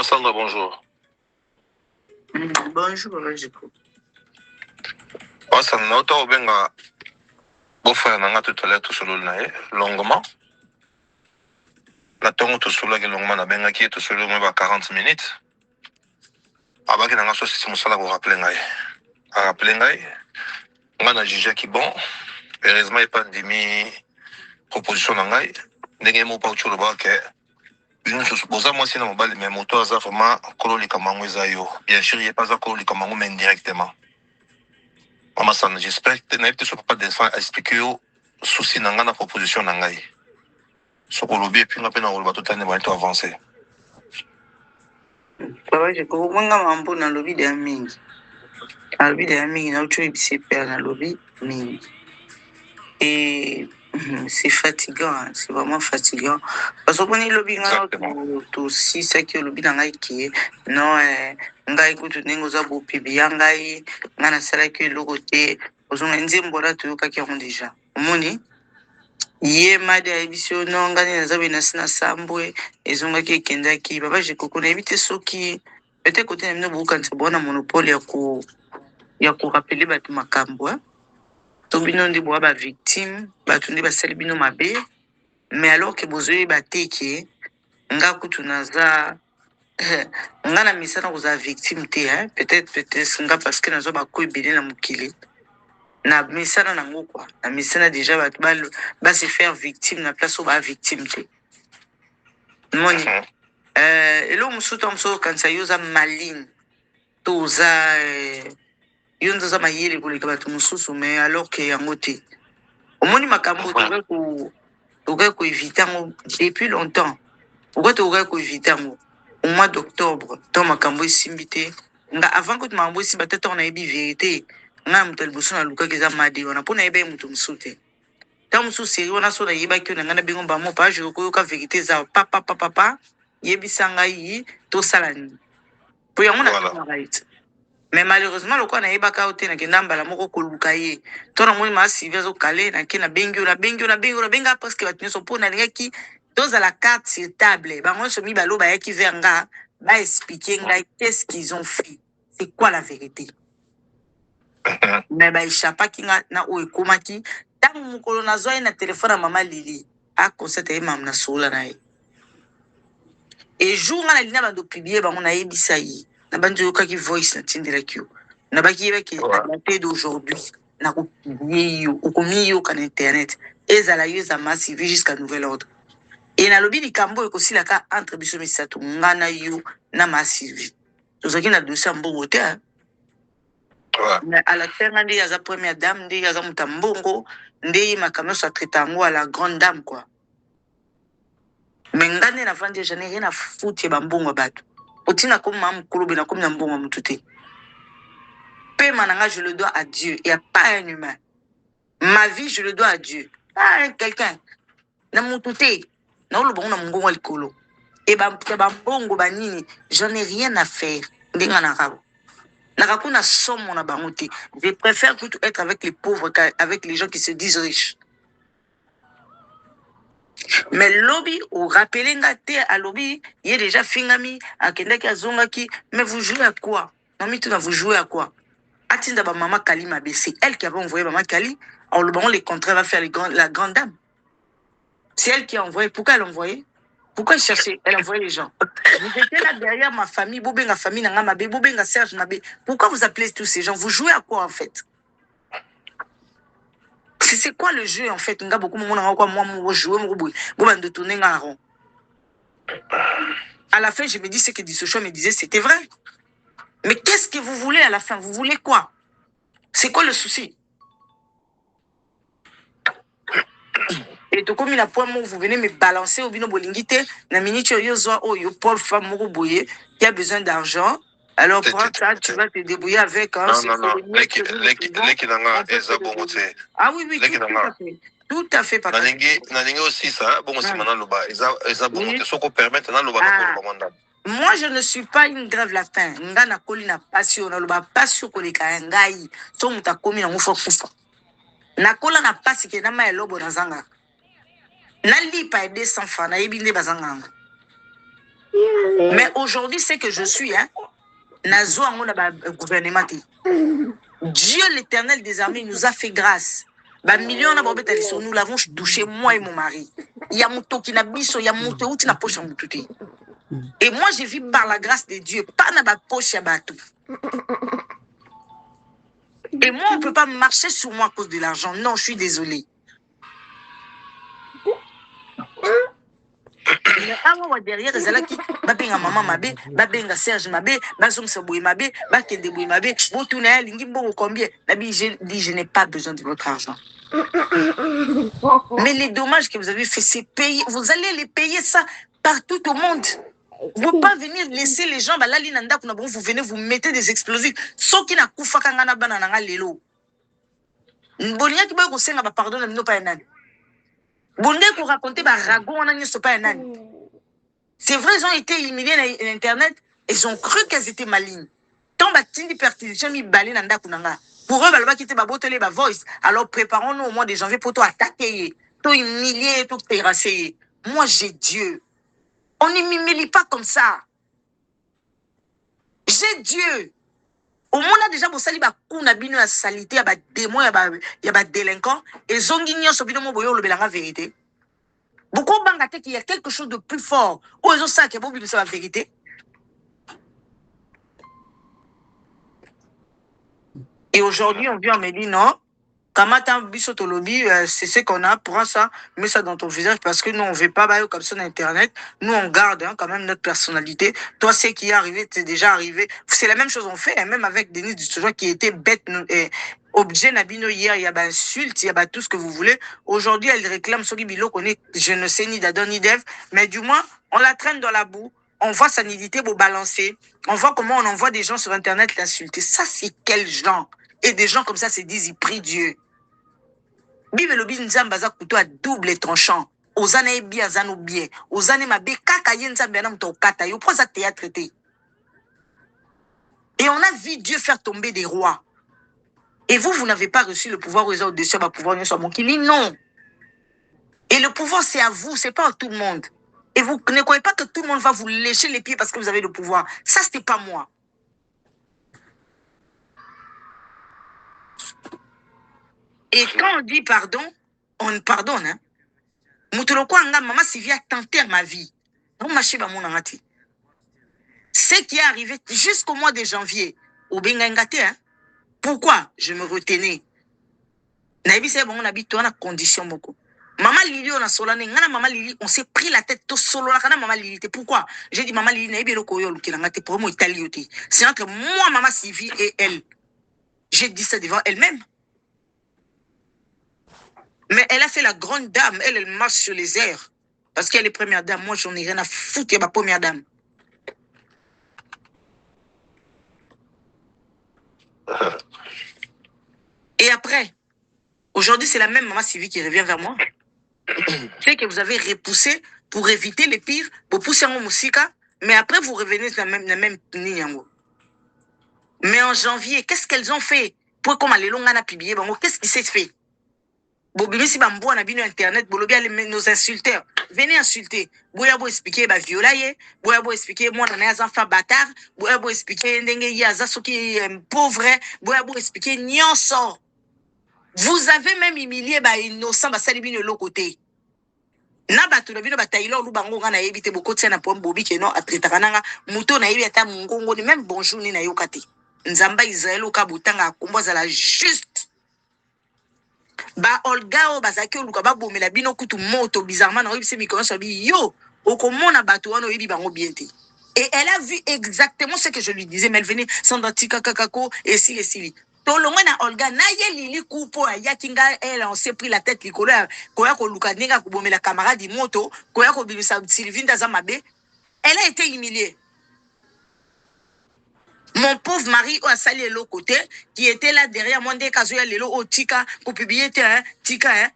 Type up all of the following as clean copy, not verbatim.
Sandra, bonjour. Bonjour, j'écoute. Sandra, tu as bien frère nanga tout à l'heure tout solo nae longuement. La tongo tout solo que longuement na benga qui tout solo même 40 minutes. Abaki nanga so si musala ko rappeler ngai. A rappeler ngai. Nga na juge qui bon. Heureusement il pas demi proposition ngai. Ndenge mo pa utsholo ba ke une chose boza moi si na mobali mais moto aza vraiment kololi kamango ezayo. Bien sûr il pas za kololi kamango mais indirectement. Maman Sandra, j'espère que tu n'as pas de expliquer souci nanga na proposition ngai. Ce qu'on lobby et puis on a peine à tout année va avancer. Papa, je comprends que mon lobby de aming. Le lobby de aming, n'a autre chose dans le lobby ming. Et c'est fatigant, c'est vraiment fatigant. Parce qu'on est lobby tout si c'est que le lobby dans qui non ngai kutu nengo za bo pibi ngai ngana sala que le côté ozonga nzembo tu yoka on déjà. Omoni ye made ya biso no ngani na zabe na sina sambwe ezonga ki kendaki baba je kokona ebite soki ete côté na mino bukanisa bona monopole ya ko rappeler batu makambo to bino ndi bo ba victime batu ndi basali bino mabe mais alors que bozoye bateke nga kutu naza ngana misana koza victime te peut-être nga parce que nazo ba ko ebele na mukili na misana nango quoi na misana déjà ba se faire victime na place où ba victime te moni elo musuto mso kansa yoza maline toza yonzo za mayele koleka batu mususu mais alors que yango te omoni makambo toka ko éviter depuis longtemps pourquoi toka ko éviter au mois d'octobre tant makambo esimbité nga avant que makambo esimba te on a ebi vérité nga mutal boso na luka keza madi wana pona ebe mutu musute ta musu seri wana so na yeba ki na ngana bingo ba mo pa je ko ka vérité za papa yebisanga yi to salani po yango na right mais malheureusement le quoi na yeba ka ote na kendamba la moko ko luka ye to na moni ma sivi zo kale na ki na benga parce que batni so pona ngaki dans la carte sur table bango so mi baloba ya ki veranga ba expliquer ngai qu'est-ce qu'ils ont fait c'est quoi la vérité mais ba échappa ki na o ekomaki tangu mukolo na zo na téléphone à maman Lili a concert e mam na sola na ye et jour na lina ba do publier bango na yebisa yi na banjo yoka ki voice na tindira kyo na baki yeba ki la date d'aujourd'hui na ko publier yo o komi yo kan internet ezala yo za massive jusqu'à nouvel ordre et na lobi likambo ekosila ka entre biso misato ngana yo na massive tozaki na dossier mbongo te mais à la fin ndi yaza première dame ndi yaza mutambongo ndi makamyo sa traiter à la grande dame quoi mais ngane na vandi je n'ai rien à foutre ba mbongo bato otina comme mam kulubi na comme na mbongo mutute pe mananga je le dois à Dieu il y a pas un humain ma vie je le dois à Dieu pas quelqu'un na mutute na lo bongo na mbongo likolo et ba mbongo ba nini j'en ai rien à faire ndinga na rabo nakakuna somme na bangote je préfère plutôt être avec les pauvres qu'avec les gens qui se disent riches mais lobby au rappeler ngate à lobby il est déjà fingami akendaki azongaki mais vous jouez à quoi non mais tu vas vous jouer à quoi atinda ba maman Kali m'a baissé elle qui avait envoyé maman Kali alors le bon les contrats va faire la grande dame c'est elle qui a envoyé pourquoi elle a envoyé pourquoi chercher elle a envoyé les gens vous étiez là derrière ma famille bobenga famille nanga mabe bobenga Serge mabe pourquoi vous appelez tous ces gens vous jouez à quoi en fait c'est quoi le jeu en fait nga beaucoup mon quoi moi jouer mon boy bon de tourner en rond à la fin je me dis ce que Dissocho me disait c'était vrai mais qu'est-ce que vous voulez à la fin vous voulez quoi c'est quoi le souci et tout comme il a point vous venez me balancer au bino bolingite na minute yo zo yo pauvre femme moko boye qui a besoin d'argent alors pour ça tu vas te débrouiller avec non ah oui tout à fait papa nalingi aussi ça bon c'est maintenant loba eza bon te soko permettre na loba ko komanda moi je ne suis pas une grève latin nga na koli na passion na loba passion ko leka ngai so muta komi na mufa kufa na kola na pasi ke na ma elobo na zanga na lipa 200 francs na yebi nde bazanga Mais aujourd'hui, c'est que je suis, hein, Nazo a mon gouvernement. Dieu l'éternel des armées nous a fait grâce. Nous l'avons touché, moi et mon mari. Il y a mon qui n'a biso, il y a mon qui n'a poche en moutouté. Et moi, je vis par la grâce de Dieu, pas dans ma poche à bateau. Et moi, on ne peut pas marcher sur moi à cause de l'argent. Non, je suis désolée. Derrière, qui babenga maman mabe, babenga Serge mabe, bazong saboué mabe, bakende boué mabe, botouna lingi bon combien. Nabi, je dis, je n'ai pas besoin de votre argent. Mais les dommages que vous avez fait, c'est payer. Vous allez les payer ça partout au monde. Vous ne pouvez pas venir laisser les gens, vous venez vous mettez des explosifs. Ceux qui n'a pas kangana banana lelo. Bolia qui va vous senga pardon na pas nan. Bonde pour raconter ba ragon on a pas nan. C'est vrai, ils ont été humiliés sur Internet. Ils ont cru qu'elles étaient malignes. Tant batindi pertinence mi balé nanda kunanga. Pour eux, balba qui te babotele ba voice. Alors préparons-nous au mois de janvier pour toi attaquer, toi humilier, tout terrasser. Moi j'ai Dieu. On ne m'humilie pas comme ça. J'ai Dieu. Au monde a déjà bossali ba kuna bino ya salité, ya ba démon, ya ba délinquant. Et zonginyo sobino mo boyo le belanga vérité. Beaucoup bangaté qu'il y a quelque chose de plus fort. Ou ils ont ça qui est bon, c'est la vérité. Et aujourd'hui, on vient me dire non. Kamata bisotolobi, c'est ce qu'on a. Prends ça, mets ça dans ton visage parce que nous, on ne veut pas bailler comme ça sur Internet. Nous, on garde hein, quand même notre personnalité. Toi, ce qui est arrivé, c'est déjà arrivé. C'est la même chose qu'on fait, hein, même avec Denis Dutojo qui était bête. Objet Nabino hier, il y a insulte, il y a tout ce que vous voulez. Aujourd'hui, elle réclame Sogi Bilo qu'on est, je ne sais ni d'Adon ni d'Ève, mais du moins, on la traîne dans la boue. On voit sa nudité pour balancer. On voit comment on envoie des gens sur Internet l'insulter. Ça, c'est quel genre? Et des gens comme ça se disent, ils prient Dieu. Bible lobi nzamba za couteau à double tranchant. Ozane bien zano bien. Ozane mabe kaka yenza bien nam to kata. Yo prends ça théâtre. Et on a vu Dieu faire tomber des rois. Et vous n'avez pas reçu le pouvoir aux au-dessus de pouvoir sur mon kili. Non. Et le pouvoir, c'est à vous, c'est pas à tout le monde. Et vous ne croyez pas que tout le monde va vous lécher les pieds parce que vous avez le pouvoir. Ça, c'était pas moi. Et quand on dit pardon, on pardonne. Hein? Maman Sylvie a tenté ma vie. Ce qui est arrivé jusqu'au mois de janvier, au Bengangate, hein? Pourquoi je me retenais? On habite en condition beaucoup. Maman Lili, on a solane, maman Lili, on s'est pris la tête tout solo là, maman Lili. Pourquoi? J'ai dit maman Lili, c'est entre moi, maman Sylvie et elle. J'ai dit ça devant elle-même. Mais elle a fait la grande dame. Elle marche sur les airs. Parce qu'elle est première dame. Moi, j'en ai rien à foutre. Il y a ma première dame. Et après, aujourd'hui, c'est la même maman Sylvie qui revient vers moi. C'est que vous avez repoussé pour éviter les pires, pour pousser en musique, mais après, vous revenez dans la même ligne. Mais en janvier, qu'est-ce qu'elles ont fait? Pour comme les longs publié, qu'est-ce qui s'est fait? Bobimisi bamboa na bino internet bolobia nos insulteurs venez insulter boya bo expliquer ba violaye boya bo expliquer moi na ya enfant bâtard boya bo expliquer ndenge ya za soki pauvre boya bo expliquer nyonso. Vous avez même humilié ba innocent ba sali bino l'autre côté na batu na bino ba tailo lu bango ngana yebite bokoti na pom bobi keno atretaka nanga muto na yebi ata mungongo ni même bonjour ni na yokati nzamba Israël ka butanga komboza la juste. Ba Olga o bazaki oluka ba bomela bino kutu moto bizarrement na yebise mikolo sabi yo okomona bato wana yebi bango bien te. Et elle a vu exactement ce que je lui disais, mais elle venait sans datika kakako et si. Tolonga na Olga na ye lili kupo ya kinga elle on s'est pris la tête likolo koya ko luka ninga ko bomela camarade moto koya ko bimisa Sylvie ndaza mabe. Elle a été humiliée. Mon pauvre mari a sali l'autre côté, qui était là derrière moi, dès qu'il y a l'élo tika, pour publier tika, hein.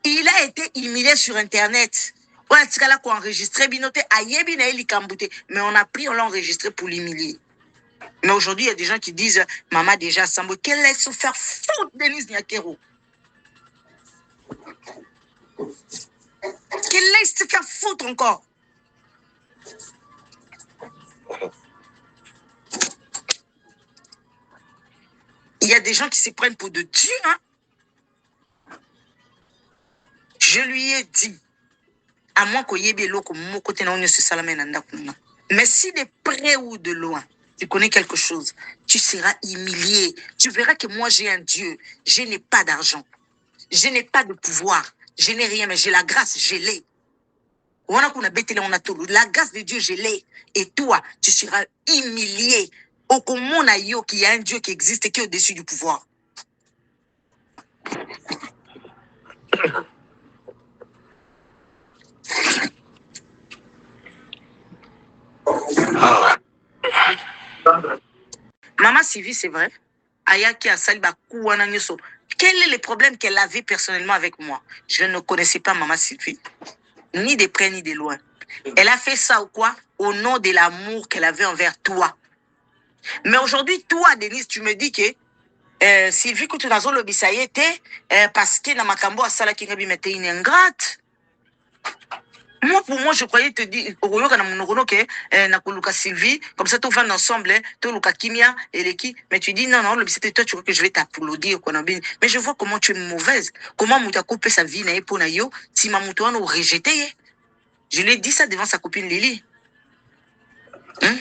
Il a été humilié sur Internet. On a tika là qu'on enregistré, binoté, ayebi na eli kambouté. Mais on a pris, on l'a enregistré pour l'humilier. Mais aujourd'hui, il y a des gens qui disent, maman déjà, Sambo, qu'elle laisse se faire foutre Denise Nyakero. Qu'elle laisse se faire foutre encore. des gens qui se prennent pour de Dieu. Hein? Je lui ai dit, à moins qu'il y ait l'eau comme mon côté, mais si de près ou de loin, tu connais quelque chose, tu seras humilié. Tu verras que moi, j'ai un Dieu. Je n'ai pas d'argent. Je n'ai pas de pouvoir. Je n'ai rien, mais j'ai la grâce, je l'ai. La grâce de Dieu, je l'ai. Et toi, tu seras humilié. Au commun, qu'il y a un Dieu qui existe et qui est au-dessus du pouvoir. Maman Sylvie, c'est vrai. Ayaki a Saliba Kouana Nyoso. Quel est le problème qu'elle avait personnellement avec moi? Je ne connaissais pas Maman Sylvie, ni de près ni de loin. Elle a fait ça ou quoi? Au nom de l'amour qu'elle avait envers toi. Mais aujourd'hui, toi, Denise, tu me dis que Sylvie, que tu as le bisayete, parce que dans ma cambo à Sala qui mette une ingrate. Moi, pour moi, je croyais te dire, que Sylvie, comme ça, tout va ensemble, tout le Kimia et les qui. Mais tu dis, non, non, le c'était toi, tu crois que je vais t'applaudir, mais je vois comment tu es mauvaise. Comment tu as coupé sa vie, si ma moutouane ou rejeté. Je lui ai dit ça devant sa copine Lily. Hein?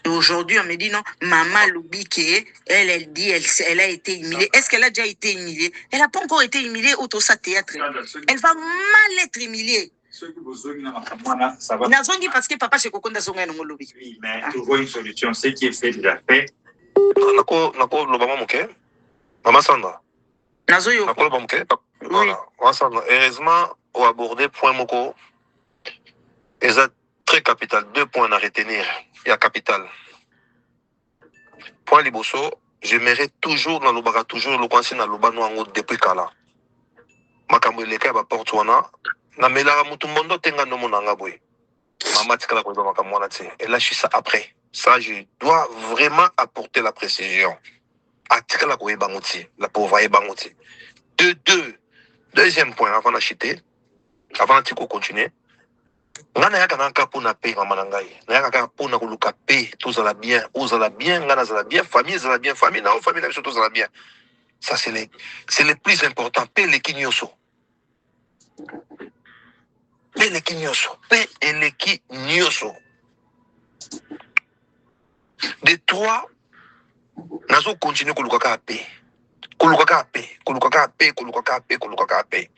Et aujourd'hui, on me dit non, maman Loubi, elle dit, elle a été humiliée. Est-ce qu'elle a déjà été humiliée? Elle n'a pas encore été humiliée au sa théâtre. Elle va mal être humiliée. Nazongi parce que papa chez Kokonda Zonga no lobby. Oui, mais trouver une solution, ce qui est fait déjà fait. Nako le maman moké. Maman Sandra. Nazoyo. Nako le maman moké. Voilà. Maman Sandra. Heureusement, au aborder point moko. Ils ont très capital. 2 points à retenir. Il y a capital. Point liboso. J'aimerais toujours dans le toujours le coincé dans le bano depuis Kala. Makambo leka ba porte wana. Na melara mutu mondo tenga no monanga boy. Maman tikala ko ba makambo na ti. Et là je suis ça après. Ça je dois vraiment apporter la précision. Atikala ko ebangoti, la pauvre ebangoti. Deuxième point avant d'acheter. Avant de continuer. Ngana yaka na nka pona pe mama nangai. Na yaka ka pona ko luka pe, tous ala bien, ngana zala bien, famille zala bien, famille na famille na tous ala bien. Ça c'est le plus important, pe le kinyoso. Pe le kinyoso, pe le kinyoso. De 3 nazo continuer ko luka ka pe. Ko luka ka pe.